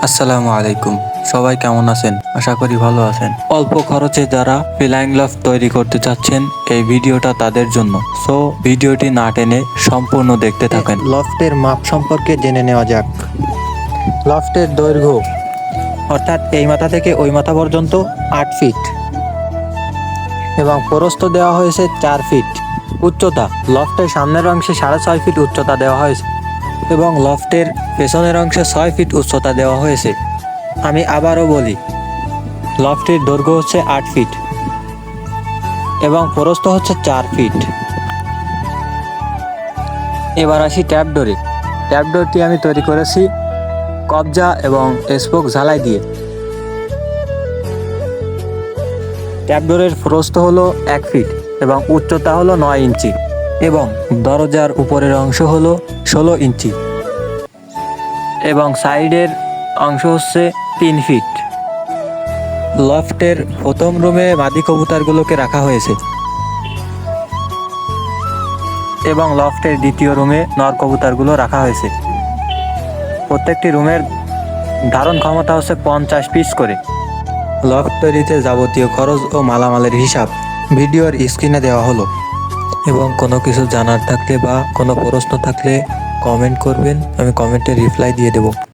আসসালামু আলাইকুম। সবাই কেমন আছেন? আশা করি ভালো আছেন। অল্প খরচে যারা ফ্লাইং লফট তৈরি করতে চাচ্ছেন, এই ভিডিওটা তাদের জন্য। সো ভিডিওটি না টেনে সম্পূর্ণ দেখতে থাকেন। লফটের মাপ সম্পর্কে জেনে নেওয়া যাক। লফটের দৈর্ঘ্য অর্থাৎ এই মাথা থেকে ওই মাথা পর্যন্ত 8 ফিট এবং প্রস্থ দেওয়া হয়েছে 4 ফিট। উচ্চতা লফটের সামনের অংশে 6.5 ফিট উচ্চতা দেওয়া হয়েছে এবং লফটের পেছনের অংশে 6 ফিট উচ্চতা দেওয়া হয়েছে। আমি আবারও বলি, লফটের দৈর্ঘ্য হচ্ছে 8 ফিট এবং প্রস্থ হচ্ছে 4 ফিট। এবার আসি ট্র্যাপডোরে। ট্র্যাপডোরটি আমি তৈরি করেছি কবজা এবং স্পোক ঝালাই দিয়ে। ট্র্যাপডোরের প্রস্থ হলো 1 ফিট এবং উচ্চতা হলো 9 ইঞ্চি এবং দরজার উপরের অংশ হলো 16 ইঞ্চি এবং সাইডের অংশ হচ্ছে 3 ফিট। লফটের প্রথম রুমে মাদি কবুতরগুলোকে রাখা হয়েছে এবং লফটের দ্বিতীয় রুমে নর কবুতরগুলো রাখা হয়েছে। প্রত্যেকটি রুমের ধারণ ক্ষমতা হচ্ছে 50 পিস করে। লফট তৈরিতে যাবতীয় খরচ ও মালামালের হিসাব ভিডিওর স্ক্রিনে দেওয়া হলো এবং কোনো কিছু জানার থাকলে বা কোনো প্রশ্ন থাকলে কমেন্ট করবেন, আমি কমেন্টে রিপ্লাই দিয়ে দেব।